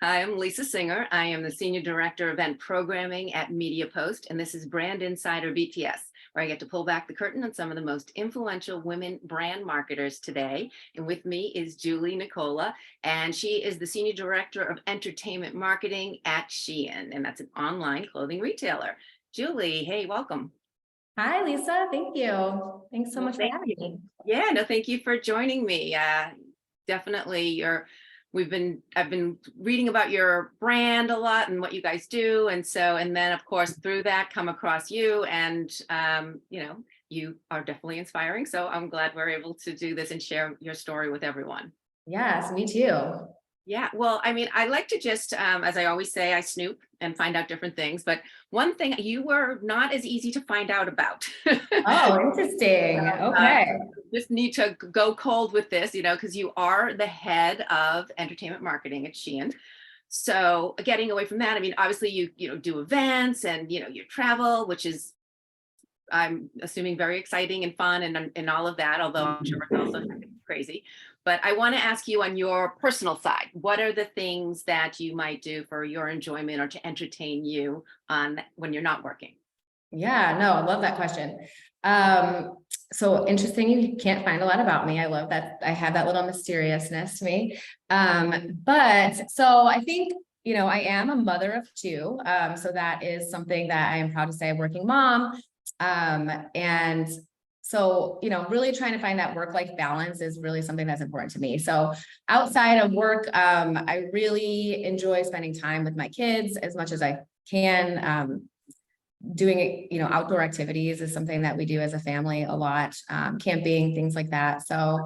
Hi, I'm Lisa Singer. I am the Senior Director of Event Programming at Media Post, and this is Brand Insider BTS, where I get to pull back the curtain on some of the most influential women brand marketers today. And with me is Julie Nicola, and she is the Senior Director of Entertainment Marketing at Shein, and that's an online clothing retailer. Julie, hey, welcome. Hi, Lisa. Thank you. Thanks so Well, much for having me. Yeah, no, thank you for joining me. Definitely, I've been reading about your brand a lot and what you guys do, and then of course through that come across you, and you are definitely inspiring. So I'm glad we're able to do this and share your story with everyone. Yes, me too. Yeah, well, I mean, I like to just, as I always say, I snoop and find out different things. But one thing you were not as easy to find out about. Oh, interesting. Okay. Just need to go cold with this, because you are the head of entertainment marketing at Shein. So getting away from that, I mean, obviously you do events and you travel, which is, I'm assuming, very exciting and fun and all of that, although I'm sure it's also crazy. But I want to ask you on your personal side, what are the things that you might do for your enjoyment or to entertain you on when you're not working? Yeah, no, I love that question. So interesting. You can't find a lot about me. I love that. I have that little mysteriousness to me. But so I think, I am a mother of two. So that is something that I am proud to say, a working mom. And so, really trying to find that work-life balance is really something that's important to me. So outside of work, I really enjoy spending time with my kids as much as I can. Doing, outdoor activities is something that we do as a family a lot, camping, things like that. So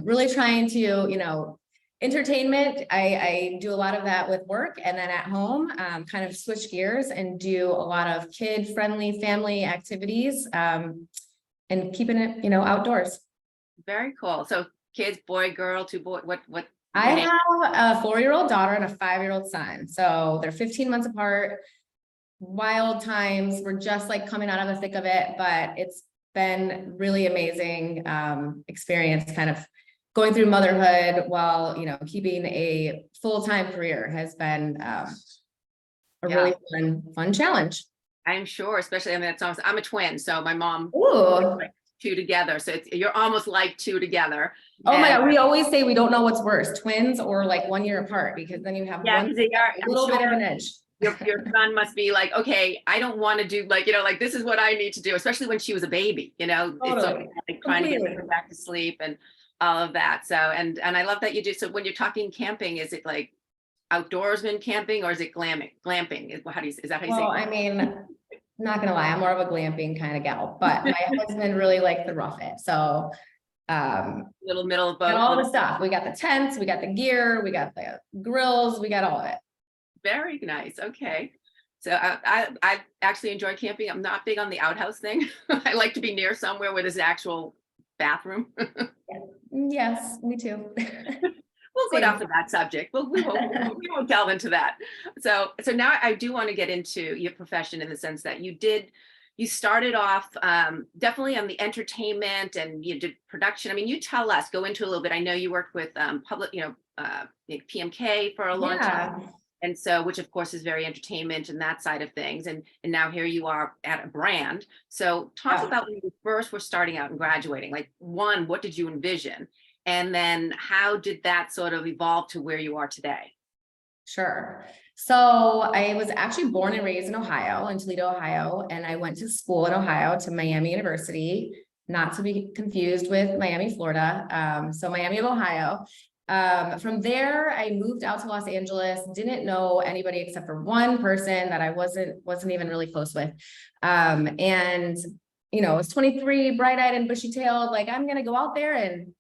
really trying to, entertainment, I do a lot of that with work, and then at home, kind of switch gears and do a lot of kid-friendly family activities, and keeping it, outdoors. Very cool. So kids, boy, girl, two boy, what? I have a 4-year-old daughter and a 5-year-old son. So they're 15 months apart. Wild times. We're just like coming out of the thick of it, but it's been really amazing experience kind of going through motherhood while, keeping a full-time career has been a really fun challenge. I'm sure, especially, I mean, I'm a twin, so my mom, Ooh. like two together. So you're almost like two together. Oh my God. We always say we don't know what's worse, twins or like 1 year apart, because then you have a little bit of an edge. Your son must be like, okay, I don't want to do like, this is what I need to do, especially when she was a baby, Totally. it's like trying to get her back to sleep and all of that. So, and I love that you do. So when you're talking camping, is it like outdoorsman camping or is it glamping? Is that how you say it? Well, I mean, not gonna lie, I'm more of a glamping kind of gal, but my husband really likes to rough it. So little middle of both. Got all the stuff. We got the tents, we got the gear, we got the grills, we got all of it. Very nice. Okay. So I actually enjoy camping. I'm not big on the outhouse thing. I like to be near somewhere where there's an actual bathroom. Yes, me too. We'll get off of that subject. We won't delve into that. So now I do want to get into your profession in the sense that you started off definitely on the entertainment and you did production. I mean, you tell us, go into a little bit. I know you worked with public, PMK for a long time. And so, which of course is very entertainment and that side of things. And now here you are at a brand. So talk about when you first were starting out and graduating, like one, what did you envision? And then how did that sort of evolve to where you are today? Sure. So I was actually born and raised in Ohio, in Toledo, Ohio, and I went to school in Ohio to Miami University, not to be confused with Miami, Florida. So Miami of Ohio. From there, I moved out to Los Angeles, didn't know anybody except for one person that I wasn't even really close with. And, I was 23, bright-eyed and bushy-tailed, like, I'm going to go out there and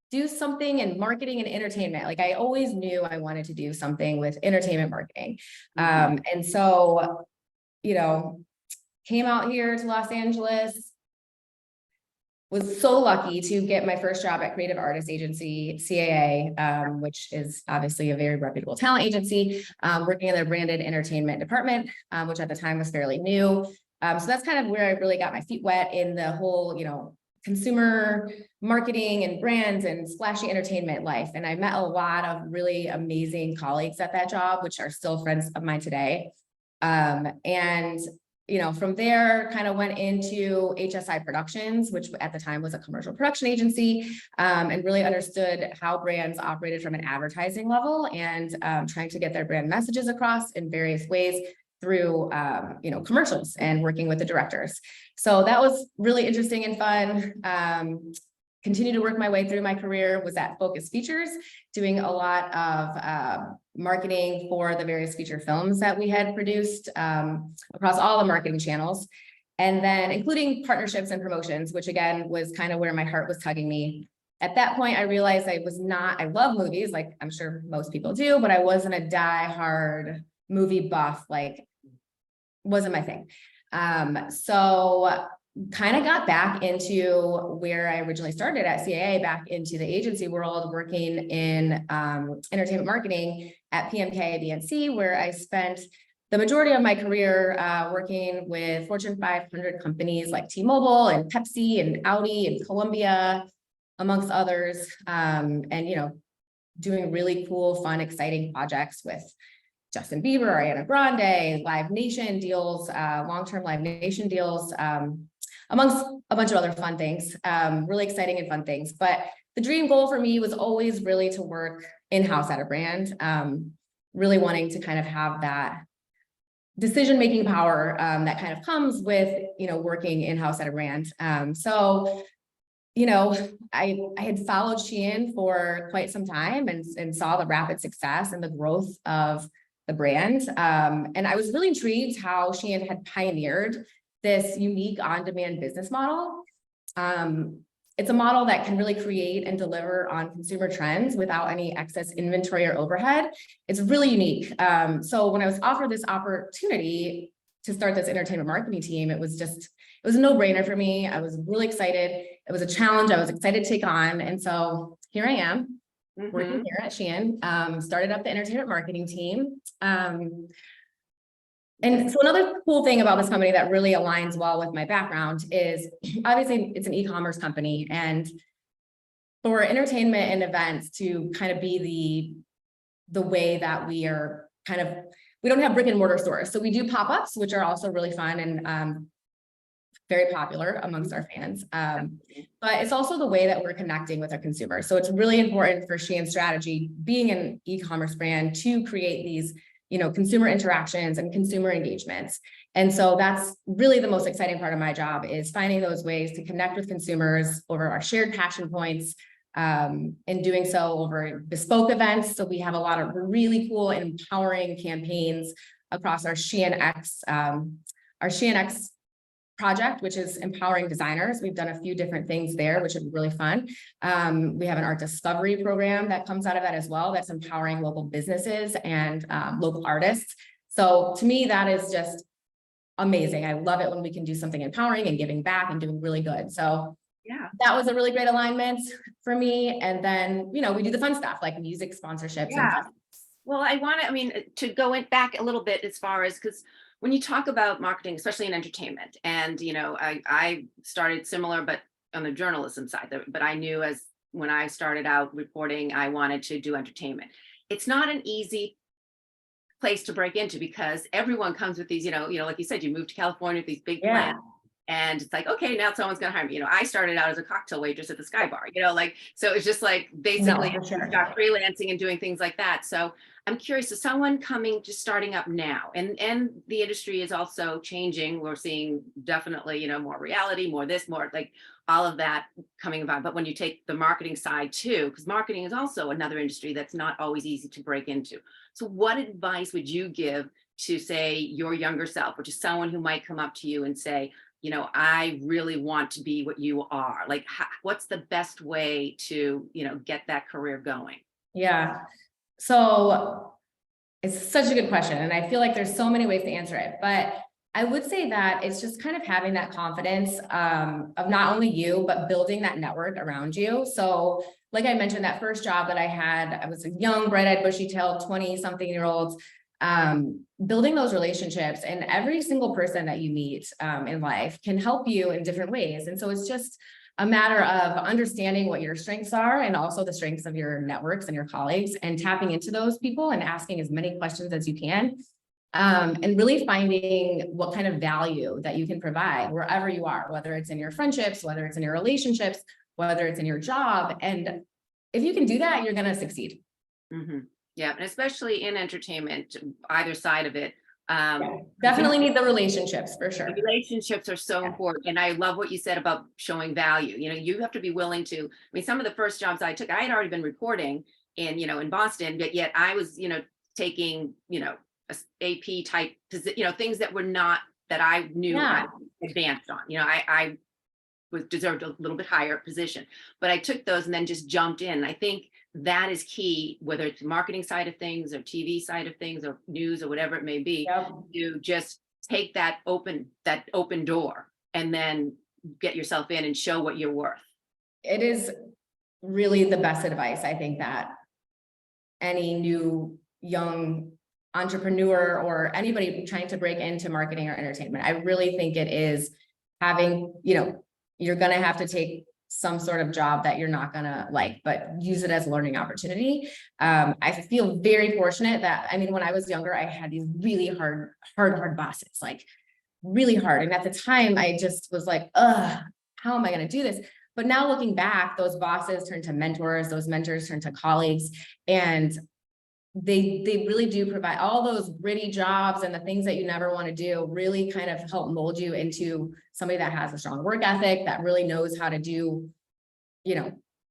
do something in marketing and entertainment. Like I always knew I wanted to do something with entertainment marketing. And so, came out here to Los Angeles, was so lucky to get my first job at Creative Artist Agency, CAA, which is obviously a very reputable talent agency, working in their branded entertainment department, which at the time was fairly new. So that's kind of where I really got my feet wet in the whole, consumer marketing and brands and splashy entertainment life. And I met a lot of really amazing colleagues at that job, which are still friends of mine today. And from there kind of went into HSI Productions, which at the time was a commercial production agency, and really understood how brands operated from an advertising level and trying to get their brand messages across in various ways through, commercials and working with the directors. So that was really interesting and fun. Continued to work my way through my career, was at Focus Features, doing a lot of marketing for the various feature films that we had produced across all the marketing channels, and then including partnerships and promotions, which again was kind of where my heart was tugging me. At that point, I realized I love movies, like I'm sure most people do, but I wasn't a die-hard movie buff, like wasn't my thing. So kind of got back into where I originally started at CAA, back into the agency world, working in entertainment marketing at PMK BNC, where I spent the majority of my career working with Fortune 500 companies like T-Mobile and Pepsi and Audi and Columbia, amongst others, and doing really cool, fun, exciting projects with Justin Bieber, Ariana Grande, Live Nation deals, long-term Live Nation deals, amongst a bunch of other fun things, really exciting and fun things. But the dream goal for me was always really to work in-house at a brand, really wanting to kind of have that decision-making power that kind of comes with, working in-house at a brand. So, I had followed Shein for quite some time and saw the rapid success and the growth of the brand. And I was really intrigued how Shein had pioneered this unique on-demand business model. It's a model that can really create and deliver on consumer trends without any excess inventory or overhead. It's really unique. So when I was offered this opportunity to start this entertainment marketing team, it was a no-brainer for me. I was really excited. It was a challenge I was excited to take on. And so here I am, working here at Shein, started up the entertainment marketing team. And so another cool thing about this company that really aligns well with my background is obviously it's an e-commerce company, and for entertainment and events to kind of be the way that we are we don't have brick and mortar stores. So we do pop-ups, which are also really fun and very popular amongst our fans. But it's also the way that we're connecting with our consumers. So it's really important for Shein's strategy, being an e-commerce brand, to create these consumer interactions and consumer engagements. And so that's really the most exciting part of my job, is finding those ways to connect with consumers over our shared passion points, and doing so over bespoke events. So we have a lot of really cool and empowering campaigns across our Shein X project, which is empowering designers. We've done a few different things there, which is really fun. We have an art discovery program that comes out of that as well, that's empowering local businesses and local artists. So to me, that is just amazing. I love it when we can do something empowering and giving back and doing really good. So yeah, that was a really great alignment for me. And then, we do the fun stuff like music sponsorships. Yeah. Well, to go back a little bit as far as, because when you talk about marketing, especially in entertainment, and I started similar, but on the journalism side, but I knew when I started out reporting, I wanted to do entertainment. It's not an easy place to break into, because everyone comes with these, like you said, you moved to California with these big plans. And it's like, okay, now someone's going to hire me. I started out as a cocktail waitress at the Sky Bar, so it's just like basically start freelancing and doing things like that. So I'm curious, to someone just starting up now, and the industry is also changing. We're seeing definitely, more reality, more this, more like all of that coming about. But when you take the marketing side too, because marketing is also another industry that's not always easy to break into. So what advice would you give to, say, your younger self, which is someone who might come up to you and say, I really want to be what you are? Like, what's the best way to, get that career going? Yeah. So it's such a good question. And I feel like there's so many ways to answer it, but I would say that it's just kind of having that confidence of not only you, but building that network around you. So like I mentioned, that first job that I had, I was a young, bright-eyed, bushy-tailed 20-something-year-old, building those relationships, and every single person that you meet in life can help you in different ways. And so it's just a matter of understanding what your strengths are and also the strengths of your networks and your colleagues, and tapping into those people and asking as many questions as you can. And really finding what kind of value that you can provide wherever you are, whether it's in your friendships, whether it's in your relationships, whether it's in your job. And if you can do that, you're going to succeed. Mm-hmm. Yeah. And especially in entertainment, either side of it. Definitely need the relationships for sure. Relationships are so important. And I love what you said about showing value. You know, you have to be willing to, I mean, some of the first jobs I took, I had already been reporting in Boston, but yet I was, taking, AP type, things that were not, that I knew I advanced on. I was deserved a little bit higher position, but I took those and then just jumped in. I think that is key, whether it's marketing side of things or TV side of things or news or whatever it may be, to just take that open door and then get yourself in and show what you're worth. It is really the best advice, I think, that any new young entrepreneur or anybody trying to break into marketing or entertainment, I really think it is having, you're going to have to take some sort of job that you're not going to like, but use it as a learning opportunity. I feel very fortunate that, when I was younger, I had these really hard bosses, like really hard. And at the time I just was like, how am I going to do this? But now looking back, those bosses turn to mentors, those mentors turn to colleagues, and they really do provide all those gritty jobs, and the things that you never want to do really kind of help mold you into somebody that has a strong work ethic, that really knows how to do,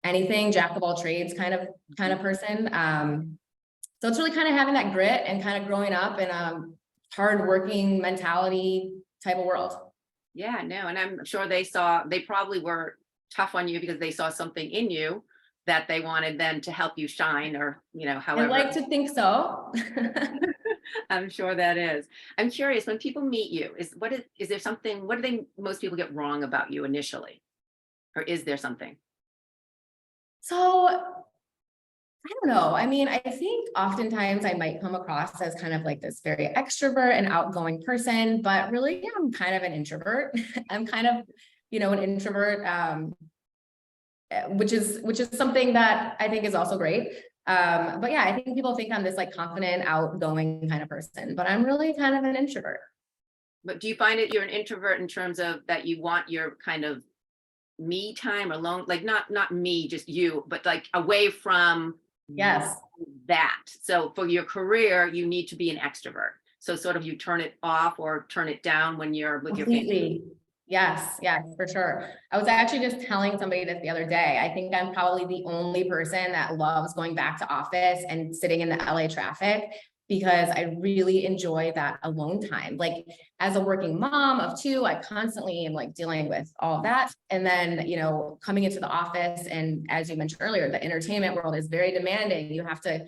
anything, jack of all trades kind of person. So it's really kind of having that grit and kind of growing up in a hardworking mentality type of world. Yeah, no, and I'm sure they probably were tough on you because they saw something in you that they wanted then to help you shine, or, however. I like to think so. I'm sure that is. I'm curious, when people meet you, what do most people get wrong about you initially? Or is there something? So I don't know. I think oftentimes I might come across as kind of like this very extrovert and outgoing person, but really I'm kind of an introvert. I'm kind of, an introvert, which is something that I think is also great. But yeah, I think people think I'm this like confident, outgoing kind of person, but I'm really kind of an introvert. But do you find it you're an introvert in terms of that you want your kind of me time alone, like not me, just you, but like away from that. So for your career, you need to be an extrovert. So sort of you turn it off or turn it down when you're with your family. Yes, for sure. I was actually just telling somebody this the other day. I think I'm probably the only person that loves going back to office and sitting in the LA traffic, because I really enjoy that alone time. Like as a working mom of two, I constantly am like dealing with all of that. And then, coming into the office, and as you mentioned earlier, the entertainment world is very demanding. You have to,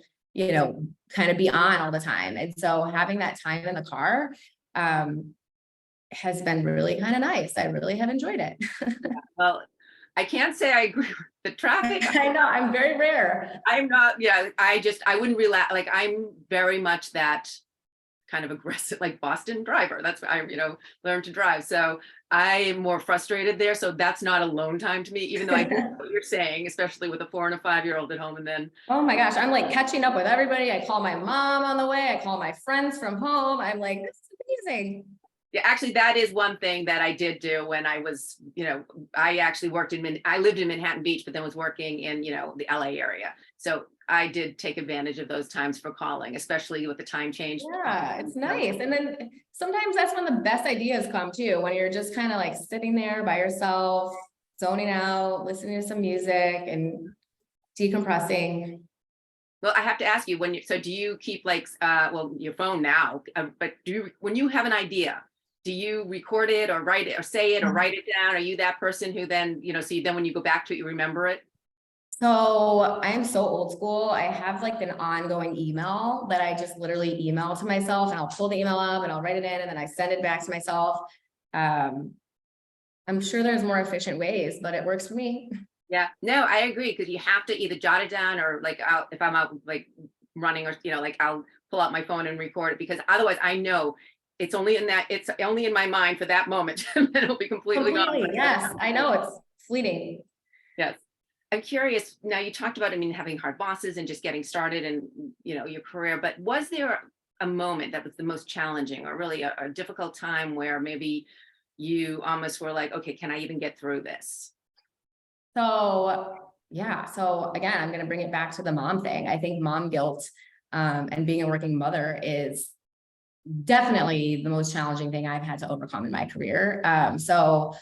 kind of be on all the time. And so having that time in the car, has been really kind of nice. I really have enjoyed it. Well, I can't say I agree with the traffic. I know, I'm very rare. I'm not, I wouldn't relax. Like I'm very much that kind of aggressive, like Boston driver. That's I, learned to drive. So I am more frustrated there. So that's not alone time to me, even though I do what you're saying, especially with a 4 and a 5-year-old at home. And then, oh my gosh, I'm like catching up with everybody. I call my mom on the way. I call my friends from home. I'm like, this is amazing. Yeah, actually, that is one thing that I did do when I was, I actually I lived in Manhattan Beach, but then was working in, the LA area. So I did take advantage of those times for calling, especially with the time change. Yeah, it's nice. And then sometimes that's when the best ideas come too, when you're just kind of like sitting there by yourself, zoning out, listening to some music and decompressing. Well, I have to ask you, do you keep like, your phone now, but when you have an idea, do you record it or write it or say it or write it down? Are you that person who then, then when you go back to it, you remember it? So I am so old school. I have like an ongoing email that I just literally email to myself, and I'll pull the email up and I'll write it in and then I send it back to myself. I'm sure there's more efficient ways, but it works for me. Yeah, no, I agree. Because you have to either jot it down or like if I'm out like running or, I'll pull out my phone and record it, because otherwise I know it's only in my mind for that moment and then it'll be completely gone. Yes, I know, it's fleeting. Yes. I'm curious, now you talked about, I mean, having hard bosses and just getting started and, your career, but was there a moment that was the most challenging or really a difficult time where maybe you almost were like, okay, can I even get through this? So yeah, so again, I'm going to bring it back to the mom thing. I think mom guilt and being a working mother is definitely the most challenging thing I've had to overcome in my career. So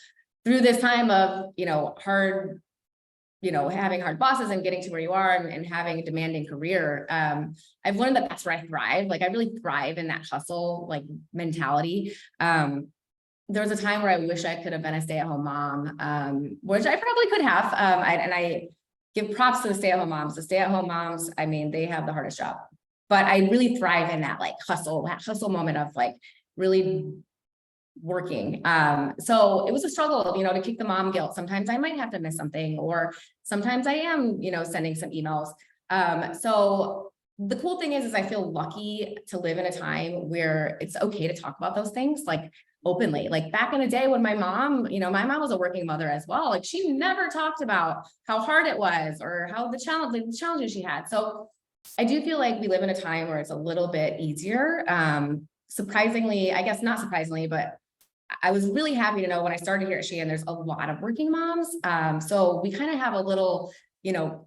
through this time of, hard, having hard bosses and getting to where you are and having a demanding career, I've learned that that's where I thrive. Like I really thrive in that hustle, like mentality. There was a time where I wish I could have been a stay-at-home mom, which I probably could have. I give props to the stay-at-home moms. The stay-at-home moms, I mean, they have the hardest job. But I really thrive in that that hustle moment of like really working. So it was a struggle, to kick the mom guilt. Sometimes I might have to miss something, or sometimes I am, sending some emails. So the cool thing is I feel lucky to live in a time where it's okay to talk about those things like openly. Like back in the day when my mom was a working mother as well. Like she never talked about how hard it was or how the challenges she had. So I do feel like we live in a time where it's a little bit easier. Surprisingly, I guess not surprisingly, but I was really happy to know when I started here at Shein, there's a lot of working moms. So we kind of have a little,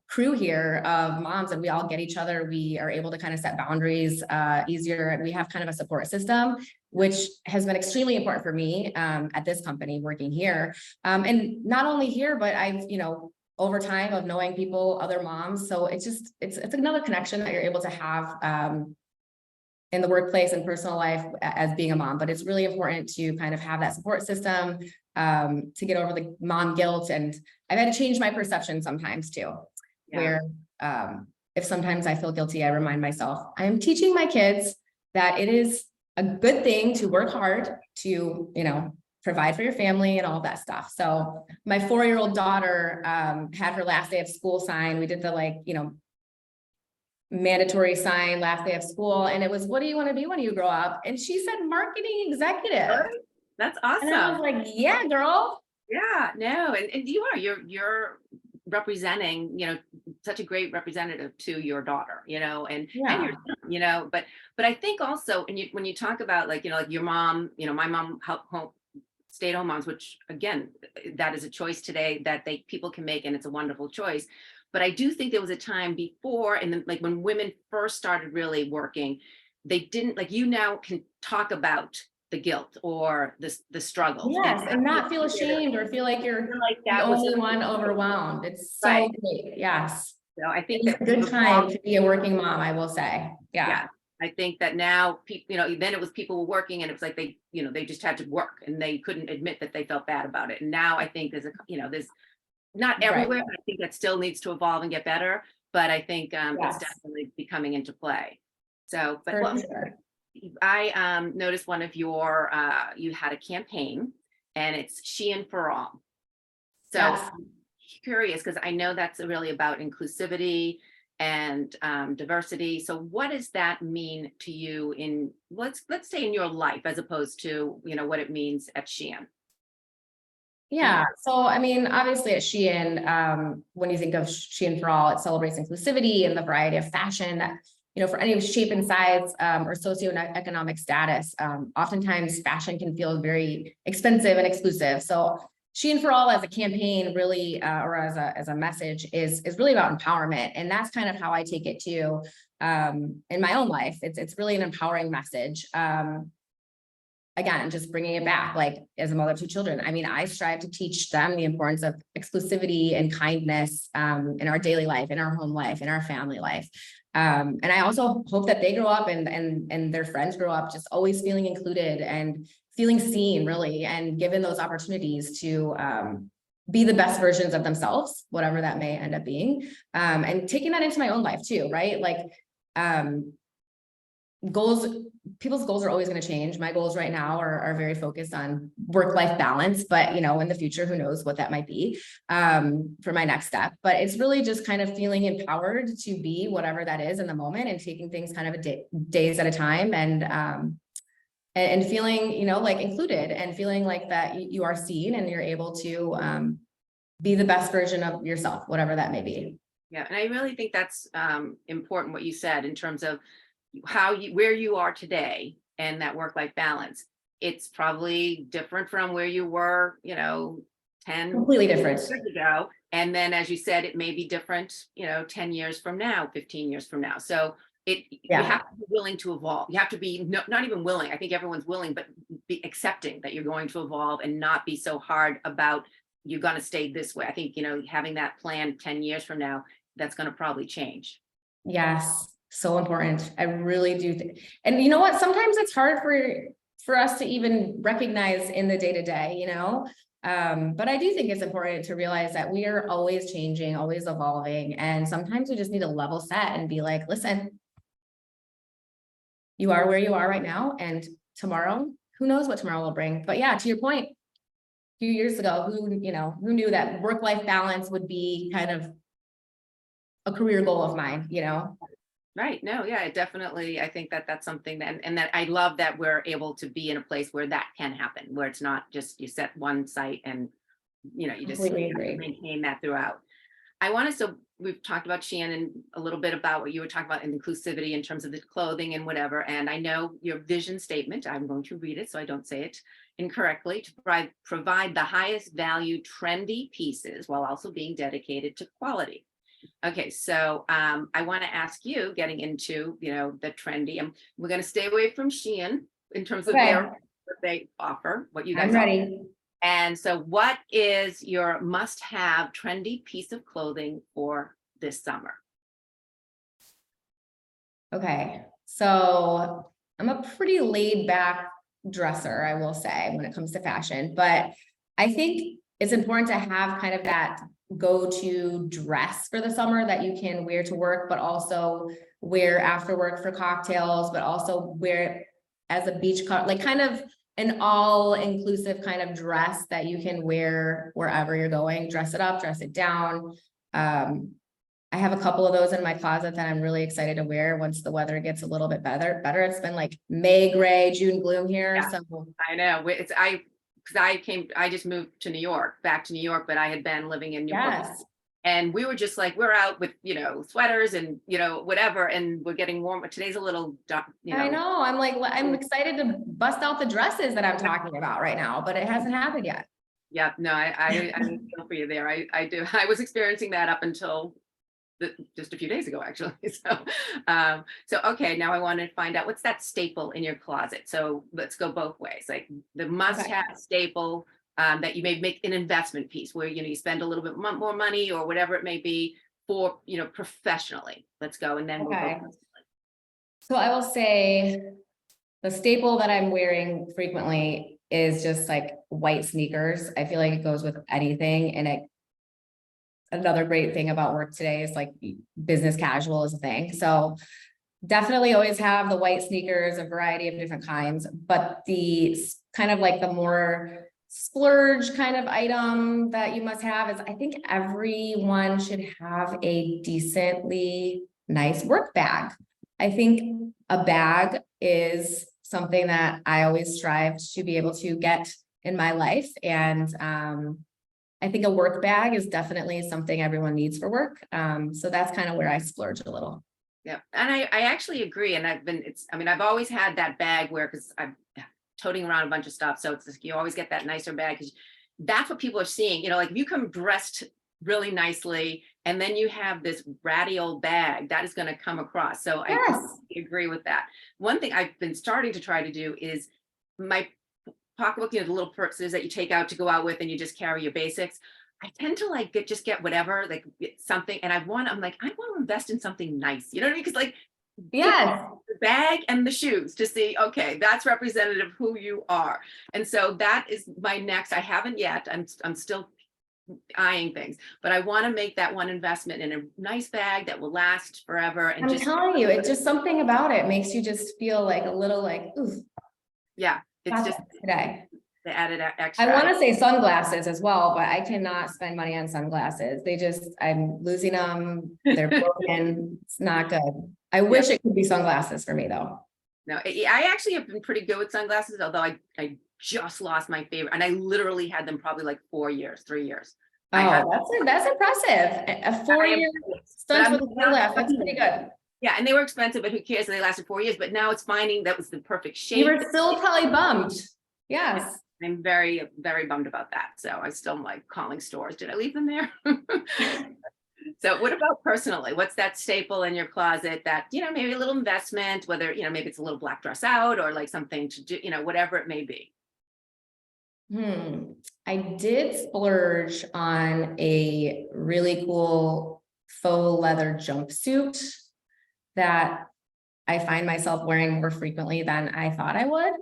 crew here of moms, and we all get each other. We are able to kind of set boundaries easier. And we have kind of a support system, which has been extremely important for me at this company working here. And not only here, but I've, over time of knowing people, other moms. So it's another connection that you're able to have in the workplace and personal life as being a mom. But it's really important to kind of have that support system to get over the mom guilt. And I've had to change my perception sometimes too, where if sometimes I feel guilty, I remind myself, I am teaching my kids that it is a good thing to work hard to, provide for your family and all of that stuff. So my 4-year-old daughter had her last day of school sign. We did the mandatory sign last day of school. And it was, what do you want to be when you grow up? And she said, marketing executive. That's awesome. And I was like, yeah, girl. Yeah, no. And you're representing, such a great representative to your daughter, and your son, but I think also, and when you talk about like your mom, my mom helped home stay-at-home moms, which again, that is a choice today that people can make, and it's a wonderful choice. But I do think there was a time before, and then like when women first started really working, they didn't like, you now can talk about the guilt or the struggles. Yes, and not feel ashamed or feel like you're the only one overwhelmed. It's so great. Yes. So I think it's a good time to be a working mom, I will say. Yeah. I think that now people, then it was people were working and it was like they, they just had to work and they couldn't admit that they felt bad about it. And now I think there's there's not everywhere, but I think that still needs to evolve and get better. But I think it's definitely becoming into play. So, but I noticed one of your, you had a campaign and it's Shein for All. So curious, because I know that's really about inclusivity and diversity. So what does that mean to you in, let's say in your life, as opposed to, what it means at Shein? Yeah. So, I mean, obviously at Shein, when you think of Shein for All, it celebrates inclusivity and the variety of fashion that, for any shape and size or socioeconomic status. Oftentimes fashion can feel very expensive and exclusive. So Shein for All as a campaign really, or as a message is really about empowerment. And that's kind of how I take it too in my own life. It's really an empowering message. Again, just bringing it back, like as a mother of 2 children. I mean, I strive to teach them the importance of exclusivity and kindness in our daily life, in our home life, in our family life. And I also hope that they grow up and their friends grow up just always feeling included and feeling seen, really, and given those opportunities to be the best versions of themselves, whatever that may end up being. And taking that into my own life too, right? Like people's goals are always going to change. My goals right now are very focused on work-life balance, but in the future, who knows what that might be for my next step. But it's really just kind of feeling empowered to be whatever that is in the moment and taking things kind of days at a time and feeling, like included and feeling like that you are seen and you're able to be the best version of yourself, whatever that may be. Yeah, and I really think that's important what you said in terms of where you are today and that work-life balance. It's probably different from where you were, 10 Completely different. years ago. And then, as you said, it may be different, 10 years from now, 15 years from now. So you have to be willing to evolve. You have to be not even willing. I think everyone's willing, but be accepting that you're going to evolve and not be so hard about you're going to stay this way. I think, having that plan 10 years from now, that's going to probably change. Yes, so important. I really do. And you know what? Sometimes it's hard for us to even recognize in the day-to-day, but I do think it's important to realize that we are always changing, always evolving. And sometimes we just need to level set and be like, listen, you are where you are right now. And tomorrow, who knows what tomorrow will bring. But yeah, to your point, a few years ago, who knew that work-life balance would be kind of a career goal of mine, Right. No, yeah, definitely. I think that that's something that I love that we're able to be in a place where that can happen, where it's not just you set one site and, you just Completely agree. maintain that throughout. So we've talked about Shannon a little bit about what you were talking about in inclusivity in terms of the clothing and whatever. And I know your vision statement, I'm going to read it so I don't say it incorrectly, to provide the highest value trendy pieces while also being dedicated to quality. Okay, so I want to ask you, getting into the trendy, and we're going to stay away from Shein in terms of what they offer, what you guys I'm ready. And so what is your must-have trendy piece of clothing for this summer? Okay, so I'm a pretty laid back dresser, I will say, when it comes to fashion, but I think it's important to have kind of that go-to dress for the summer that you can wear to work, but also wear after work for cocktails, but also wear as a beach cut, like kind of an all-inclusive kind of dress that you can wear wherever you're going. Dress it up, dress it down. I have a couple of those in my closet that I'm really excited to wear once the weather gets a little bit better. It's been like May gray, June gloom here. Yeah, so I know I just moved to back to New York, but I had been living in Newport. yes. And we were just like, we're out with, sweaters and, whatever, and we're getting warm. But today's a little, I know. I'm like, I'm excited to bust out the dresses that I'm talking about right now, but it hasn't happened yet. Yeah, no, I feel for you there. I do. I was experiencing that up until just a few days ago, actually. So okay, now I want to find out what's that staple in your closet. So let's go both ways. Like the must-have staple that you may make an investment piece where you spend a little bit more money or whatever it may be for professionally. Let's go, and then we'll go. So I will say the staple that I'm wearing frequently is just like white sneakers. I feel like it goes with anything, and another great thing about work today is like business casual is a thing. So definitely always have the white sneakers, a variety of different kinds, but the kind of like the more splurge kind of item that you must have is I think everyone should have a decently nice work bag. I think a bag is something that I always strive to be able to get in my life. And I think a work bag is definitely something everyone needs for work. So that's kind of where I splurge a little. Yeah, and I actually agree. And I've always had that bag because I'm toting around a bunch of stuff. So it's like you always get that nicer bag because that's what people are seeing. Like if you come dressed really nicely and then you have this ratty old bag, that is going to come across. So yes. I agree with that. One thing I've been starting to try to do is my pocketbook, the little purses that you take out to go out with and you just carry your basics. I tend to just get whatever, like something. And I want to invest in something nice. You know what I mean? Because the bag and the shoes to see, okay, that's representative of who you are. And so that is my next. I haven't yet. I'm still eyeing things, but I want to make that one investment in a nice bag that will last forever. And I'm telling you, it's just something about it makes you just feel like a little ooh. Yeah. It's just today. The added extra. I want to say sunglasses as well, but I cannot spend money on sunglasses. I'm losing them. They're broken. It's not good. I wish it could be sunglasses for me though. No, I actually have been pretty good with sunglasses, although I just lost my favorite, and I literally had them probably 3 years. I have, That's impressive. A I am, 4-year but stunt I'm with a full not lift. That's pretty good. yeah, and they were expensive, but who cares? They lasted 4 years, but now it's finding that was the perfect You shape. were still probably bummed. Yes. I'm very, very bummed about that. So I still am like calling stores. Did I leave them there? So what about personally? What's that staple in your closet that, maybe a little investment, whether, maybe it's a little black dress out or like something to do, whatever it may be. I did splurge on a really cool faux leather jumpsuit that I find myself wearing more frequently than I thought I would.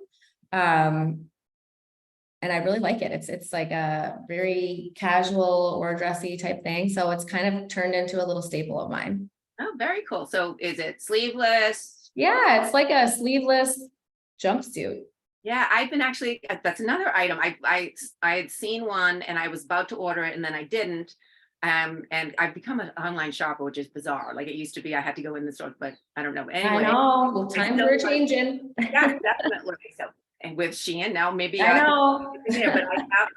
And I really like it. It's like a very casual or dressy type thing. So it's kind of turned into a little staple of mine. Oh, very cool. So is it sleeveless? Yeah, it's like a sleeveless jumpsuit. Yeah, I've been actually, that's another item. I had seen one and I was about to order it and then I didn't. And I've become an online shopper, which is bizarre. Like it used to be, I had to go in the store, but I don't know. I Anyway, know, well, I times still are like- changing. yeah, definitely. So, and with Shein now, maybe I know. yeah, but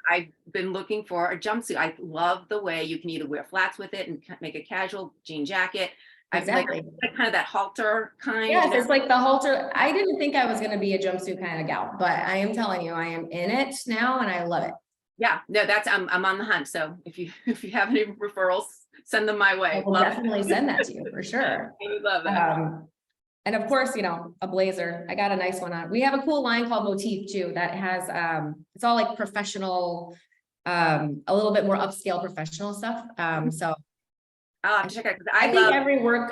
I've been looking for a jumpsuit. I love the way you can either wear flats with it and make a casual jean jacket. Exactly. Like kind of that halter kind. Yes, it's like the halter. I didn't think I was gonna be a jumpsuit kind of gal, but I am telling you, I am in it now and I love it. Yeah, no, that's I'm on the hunt. So if you have any referrals, send them my way. I will definitely send that to you for sure. I would love it. And of course, a blazer. I got a nice one on. We have a cool line called Motif too, that has, it's all like professional, a little bit more upscale professional stuff. So I'll have to check it out, 'cause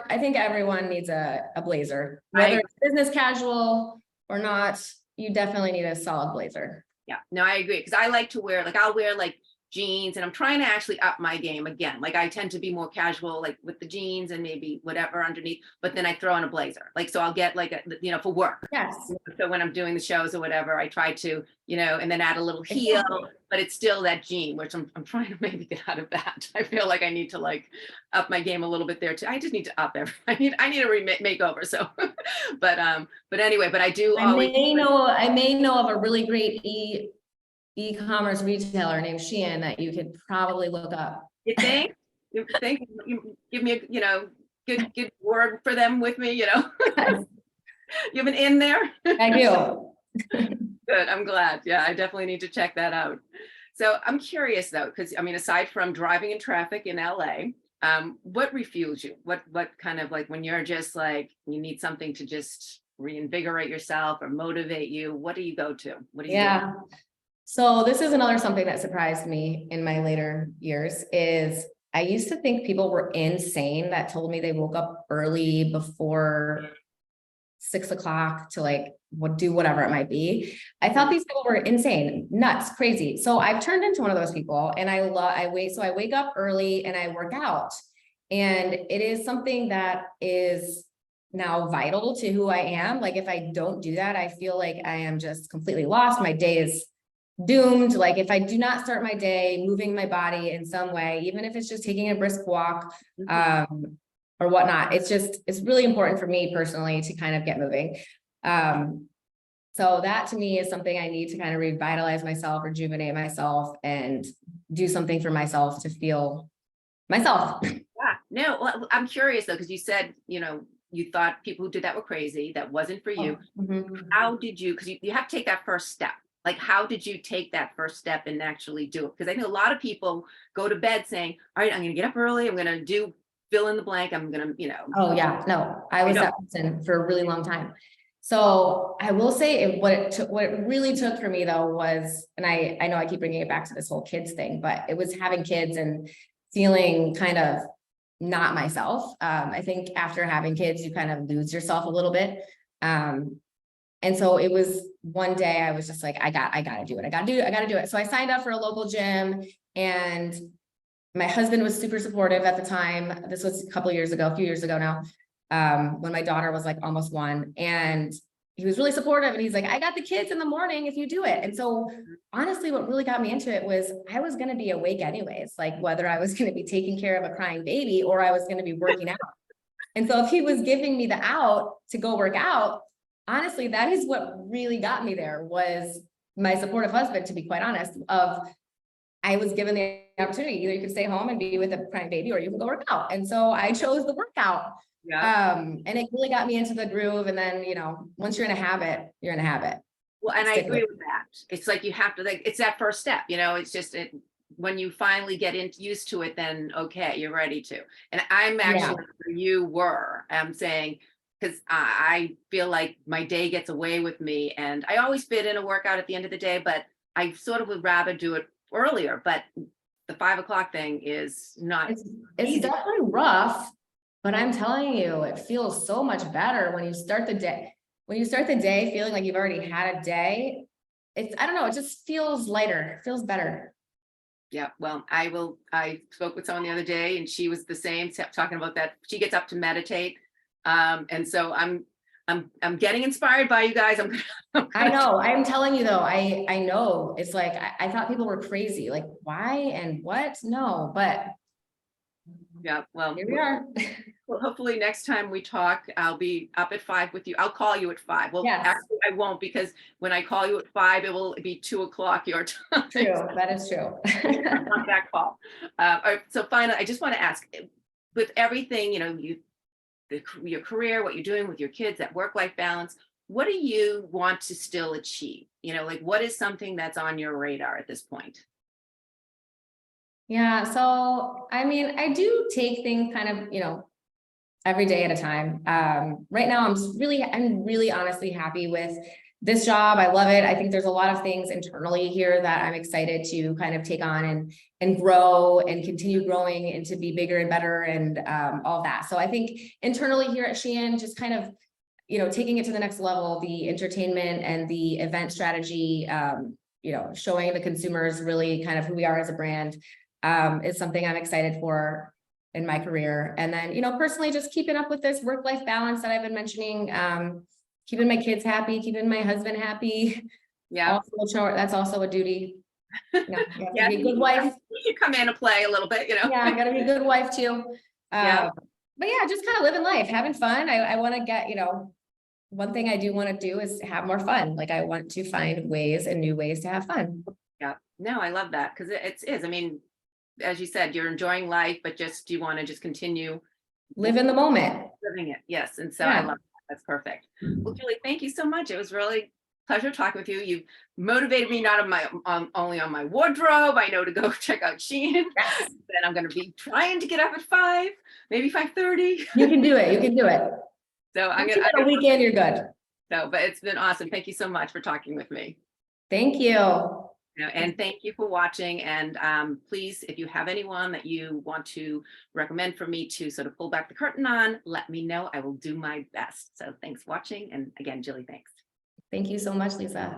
I think everyone needs a blazer, whether it's business casual or not, you definitely need a solid blazer. Yeah, no, I agree. Because I like to wear, like, I'll wear like jeans and I'm trying to actually up my game again. Like I tend to be more casual, like with the jeans and maybe whatever underneath, but then I throw in a blazer. Like, so I'll get like, for work. Yes. So when I'm doing the shows or whatever, I try to, and then add a little heel, Exactly. but it's still that jean, which I'm trying to maybe get out of that. I feel like I need to like up my game a little bit there too. I just need to up I need a makeover. So, but anyway, but I do always. I may know of a really great e-commerce retailer named Shein that you could probably look up. You think? You give me a, good word for them with me, You have an in there? I do. Good, I'm glad. Yeah, I definitely need to check that out. So I'm curious though, because aside from driving in traffic in LA, what refuels you? What kind of like when you're just like, you need something to just reinvigorate yourself or motivate you, what do you go to? What do you do? So this is another something that surprised me in my later years is I used to think people were insane that told me they woke up early before 6 o'clock to like do whatever it might be. I thought these people were insane, nuts, crazy. So I've turned into one of those people and I wake up early and I work out. And it is something that is now vital to who I am. Like if I don't do that, I feel like I am just completely lost. My day is doomed. Like if I do not start my day moving my body in some way, even if it's just taking a brisk walk, or whatnot, it's really important for me personally to kind of get moving. So that to me is something I need to kind of revitalize myself, rejuvenate myself, and do something for myself to feel myself. Yeah, no, well, I'm curious though, because you said, you thought people who did that were crazy. That wasn't for you. How did you, because you have to take that first step. Like, how did you take that first step and actually do it? Because I think a lot of people go to bed saying, all right, I'm going to get up early. I'm going to do fill in the blank. I'm going to, Oh yeah, no, I was that person for a really long time. So I will say what it really took for me though was, and I know I keep bringing it back to this whole kids thing, but it was having kids and feeling kind of not myself. I think after having kids, you kind of lose yourself a little bit. And so it was one day I was just like, I gotta do it. I gotta do it. So I signed up for a local gym and my husband was super supportive at the time. This was a few years ago now, when my daughter was like almost 1, and he was really supportive and he's like, I got the kids in the morning if you do it. And so honestly, what really got me into it was I was going to be awake anyways, like whether I was going to be taking care of a crying baby or I was going to be working out. And so if he was giving me the out to go work out, honestly, that is what really got me there was my supportive husband, to be quite honest, of I was given the opportunity, either you could stay home and be with a crying baby, or you can go work out. And so I chose the workout. Yeah. And it really got me into the groove. And then, once you're in a habit, you're in a habit. Well, and I Stick agree with with that. It's like you have to, like, it's that first step, it's just when you finally get used to it, then okay, you're ready to. And I'm Yeah. actually where you were. I'm saying, because I feel like my day gets away with me, and I always fit in a workout at the end of the day, but I sort of would rather do it earlier. But the 5 o'clock thing is not It's easy. definitely rough, but I'm telling you, it feels so much better when you start the day. When you start the day feeling like you've already had a day, I don't know, it just feels lighter, it feels better. Yeah, well, I spoke with someone the other day, and she was the same, talking about that. She gets up to meditate. And so I'm getting inspired by you guys. I know, I'm telling you though, I know, it's like, I thought people were crazy, like, why and what? No, but Yeah, well, here we are. well, hopefully next time we talk, I'll be up at 5 with you. I'll call you at 5. Well, Yes. actually, I won't, because when I call you at 5, it will be 2 o'clock your time. True, that is true. On that call. All right, so finally, I just want to ask, with everything, your career, what you're doing with your kids, that work-life balance, what do you want to still achieve? Like, what is something that's on your radar at this point? Yeah, so I mean, I do take things kind of, every day at a time. Right now, I'm really honestly happy with this job. I love it. I think there's a lot of things internally here that I'm excited to kind of take on and grow and continue growing and to be bigger and better and all that. So I think internally here at Shein, just kind of, taking it to the next level, the entertainment and the event strategy, showing the consumers really kind of who we are as a brand, is something I'm excited for in my career. And then, personally, just keeping up with this work-life balance that I've been mentioning, keeping my kids happy, keeping my husband happy. Yeah. Also, that's also a duty. You have Yeah, to be a good wife. you come in and play a little bit, Yeah, I gotta be a good wife too. Yeah. But yeah, just kind of living life, having fun. I want to get, one thing I do want to do is have more fun. Like, I want to find ways and new ways to have fun. Yeah. No, I love that, because it is. I mean, as you said, you're enjoying life, but do you want to just continue Live in the moment. living it? Yes. And so I Yeah. love that. That's perfect. Well, Julie, thank you so much. It was really a pleasure talking with you. You motivated me, not only on my wardrobe. I know to go check out Shein. Yes. Then I'm going to be trying to get up at 5, maybe 5:30. You can do it. You can do it. So I'm Once going you get a weekend, you're good. So, but it's been awesome. Thank you so much for talking with me. Thank you. And thank you for watching. And please, if you have anyone that you want to recommend for me to sort of pull back the curtain on, let me know. I will do my best. So thanks for watching. And again, Julie, thanks. Thank you so much, Lisa.